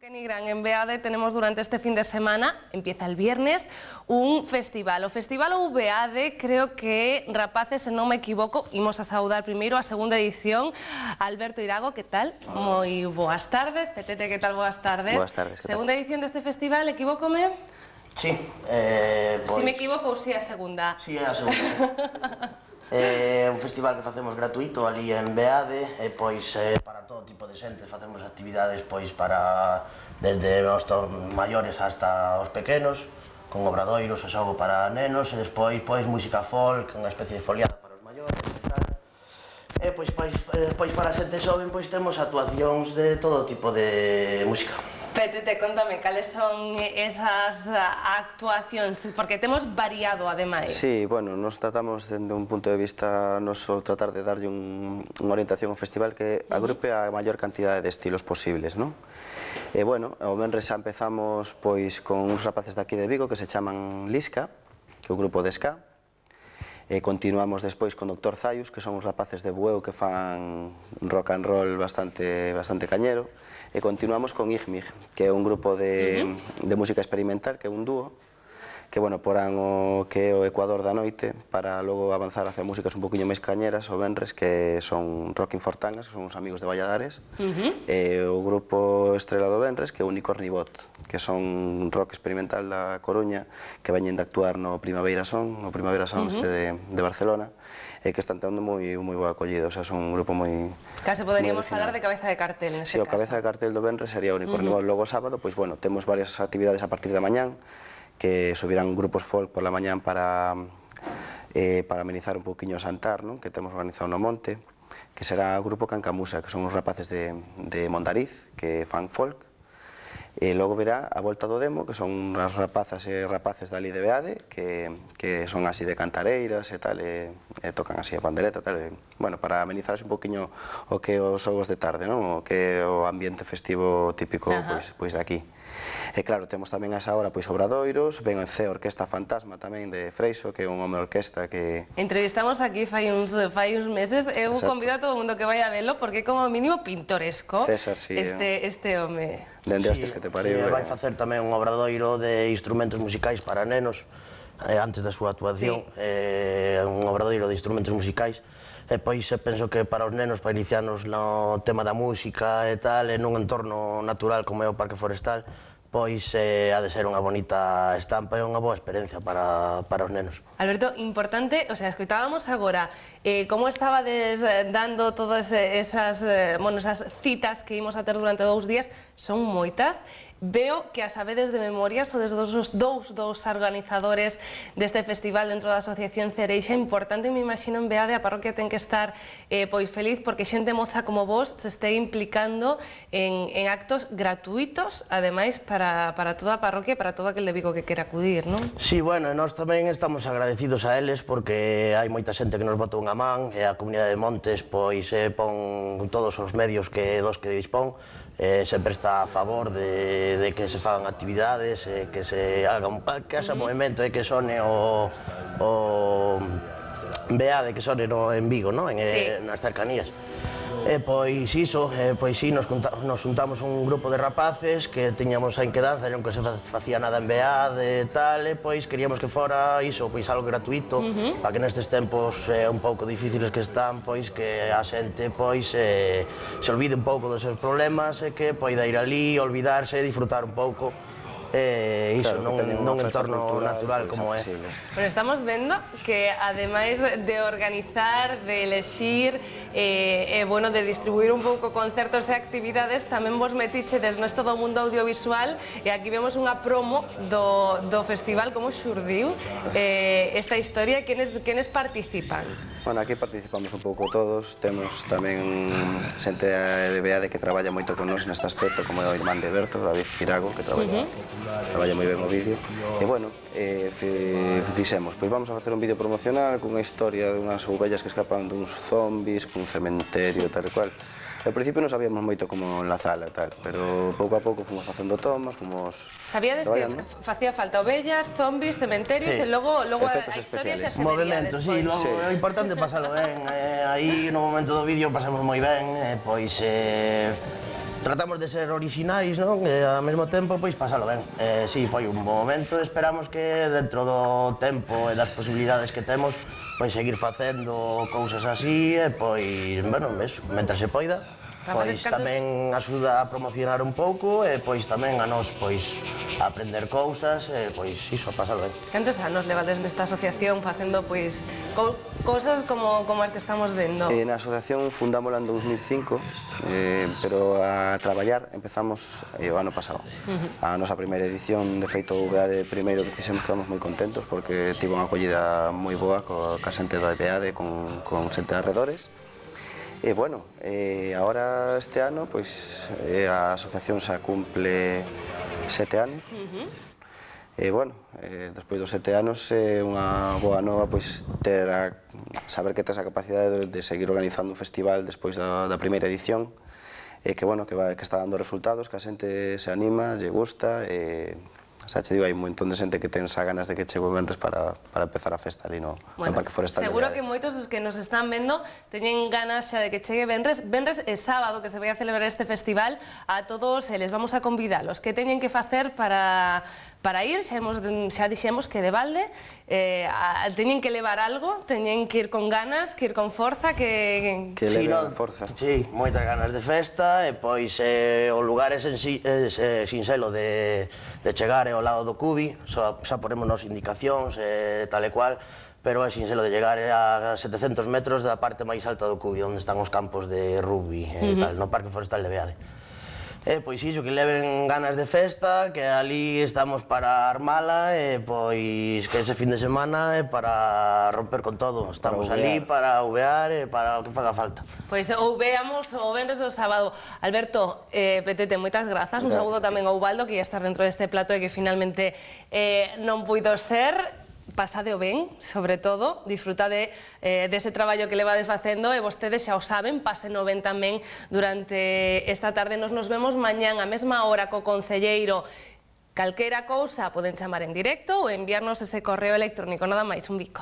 Kenny Gran en Beade tenemos durante este fin de semana, empieza el viernes, un festival. O Festival Beade, creo que, rapaces, se non me equivoco, imos a saudar primeiro a segunda edición. Alberto Irago, que tal? Moi boas tardes. Petete, que tal? Boas tardes. Boas tardes, que tal? Segunda edición deste festival, equivócome? Sí. Si me equivoco ou si é a segunda? Si é a segunda. É un festival que facemos gratuito ali en Beade e pois para todo tipo de xente facemos actividades pois para desde os maiores hasta os pequenos, con obradoiros e xogo para nenos e despois pois música folk, unha especie de foliada para os maiores e tal. E pois para a xente xoven pois temos actuacións de todo tipo de música. Petete, contame, cales son esas actuacións? Porque temos variado, ademais. Sí, bueno, nos tratamos, dende un punto de vista noso, tratar de darlle unha orientación ao festival que agrupe a maior cantidade de estilos posibles, non? E, bueno, o venres xa empezamos pois con uns rapaces daqui de Vigo que se chaman Lisca, que é un grupo de ska. E continuamos despois con Dr. Zaius, que son uns rapaces de Bueu que fan rock and roll bastante cañero. E continuamos con Igmig, que é un grupo de música experimental, que é un dúo, que, bueno, porán o que é o Ecuador da noite para logo avanzar hacia músicas un poquinho máis cañeras, o venres, que son Rocking Fortangas, que son uns amigos de Valladares, e o grupo estrela do venres, que é Unicornibot, que son rock experimental da Coruña, que veñen de actuar no Primavera Son de Barcelona, e que están tendo moi boa acollida, o sea, son un grupo moi... Case poderíamos falar de cabeza de cartel, neste caso. Si, o cabeza de cartel do venres sería Unicornibot. Logo sábado, pois, bueno, temos varias actividades a partir da mañán, que subirán grupos folk por la mañán para amenizar un poquinho o Santar, non? Que temos organizado no monte, que será o grupo Cancamusa, que son os rapaces de Mondariz, que fan folk. E logo verá a volta do demo, que son unhas rapazas e rapaces dali de Beade, que son así de cantareiras e tal, e tocan así a pandereta e tal, bueno, para amenizar un poquinho o que os xogos de tarde, non? O que é o ambiente festivo típico pois de aquí. E claro, temos tamén a esa hora pois obradoiros, ven a Orquesta Fantasma tamén de Freixo, que é un home orquesta que... Entrevistamos aquí fai uns meses, eu convido a todo o mundo que vai a velo porque é como mínimo pintoresco César, sí, este home. Dende hostes que te pareu. Vai facer tamén un obradoiro de instrumentos musicais para nenos antes da súa actuación, un obradoiro de instrumentos musicais. E pois penso que para os nenos, para iniciarnos no tema da música e tal, en un entorno natural como é o Parque Forestal, pois ha de ser unha bonita estampa e unha boa experiencia para os nenos. Alberto, importante, o sea, escoitábamos agora como estabades dando todas esas citas que imos a ter durante 2 días, son moitas. Veo que as sabedes de memoria, sodes dos organizadores deste festival dentro da Asociación Cereixa. Importante, me imagino, en Beade, a parroquia ten que estar pois feliz porque xente moza como vos se este implicando en actos gratuitos, ademais, para toda a parroquia e para todo aquel de Vigo que quera acudir, non? Sí, bueno, nós tamén estamos agradecidos a eles porque hai moita xente que nos bota unha man e a Comunidade de Montes pois pon todos os medios dos que dispón, sempre está a favor de que se fagan actividades, que se haga que haxa movimento e que sone o Beade, que sone en Vigo, nas cercanías. E pois iso, pois si, nos juntamos un grupo de rapaces que tiñamos a inquedanza, non que se facía nada en Beade e tal, e pois queríamos que fora iso, pois algo gratuito, para que nestes tempos un pouco difíciles que están, pois que a xente pois se olvide un pouco dos seus problemas e que poida ir ali, olvidarse e disfrutar un pouco. Iso, non entorno natural como é. Bueno, estamos vendo que, ademais de organizar, de elexir de distribuir un pouco concertos e actividades, tamén vos metichedes neste do mundo audiovisual e aquí vemos unha promo do festival, como xurdiu esta historia, quenes participan? Bueno, aquí participamos un pouco todos, temos tamén xente de Beade que traballa moito con nós neste aspecto, como é o irmán de Berto, David Firago, que traballa moi ben o vídeo. E, bueno, dixemos, pois vamos a facer un vídeo promocional cunha historia de unhas ovellas que escapan duns zombies, cun cementerio, tal e cual. Ao principio non sabíamos moito como enlazala e tal, pero pouco a pouco fomos facendo tomas, fomos... Sabíades que facía falta ovellas, zombies, cementerios e logo a historia xa se vería despois. Sí, logo é importante pasalo ben. Aí no momento do vídeo pasamos moi ben, pois tratamos de ser orixinais, non? E ao mesmo tempo, pois, pasalo ben. Si, foi un bo momento, esperamos que dentro do tempo e das posibilidades que temos, pois, seguir facendo cousas así, e, pois, bueno, mentre se poida, pois, tamén axuda a promocionar un pouco, e, pois, tamén a nós, pois, a aprender cousas, e, pois, iso, a pasalo ben. Cantos anos levades nesta asociación facendo, pois, cousas como as que estamos vendo? Na asociación fundámola en 2005, pero a traballar empezamos o ano pasado. A nosa primeira edición, de feito, o VEADE primeiro que fixemos, quedamos moi contentos porque tivo unha acollida moi boa coa xente do VEADE, con xente de arredores. E, bueno, agora este ano, pois, a asociación xa cumple 7 anos. E, bueno, despois dos 7 anos é unha boa nova, pois, saber que tes a capacidade de seguir organizando un festival despois da primeira edición, e que, bueno, que está dando resultados, que a xente se anima, lle gusta, e xa che digo, hai un montón de xente que ten xa ganas de que chegue o venres para empezar a festa ali no Parque Forestal. Seguro que moitos dos que nos están vendo teñen ganas xa de que chegue venres e sábado, que se vai a celebrar este festival. A todos les vamos a convidar os que teñen que facer para ir, xa dixemos que de balde teñen que levar algo, teñen que ir con ganas, que ir con forza, que leven forza. Sí, moitas ganas de festa, e, pois, o lugar é sinxelo de chegar ao lado do Cubi, xa porémonos indicacións tal e cual, pero é sinxelo de chegar a 700 metros da parte máis alta do Cubi, onde están os campos de rugby e tal, no Parque Forestal de Beade. Pois iso, que leven ganas de festa, que ali estamos para armala, e, pois, que ese fin de semana é para romper con todo. Estamos ali para uvear e para o que faga falta. Pois veamos o venres o sábado. Alberto, Petete, moitas grazas. Un saúdo tamén ao Ubaldo, que ia estar dentro deste plato e que finalmente non puido ser. Pasadeo ben, sobre todo, disfrutade dese traballo que levades facendo, e vostedes xa o saben, paseno ben tamén durante esta tarde. Nos vemos mañán á mesma hora co concelleiro. Calquera cousa poden chamar en directo ou enviarnos ese correo electrónico. Nada máis, un bico.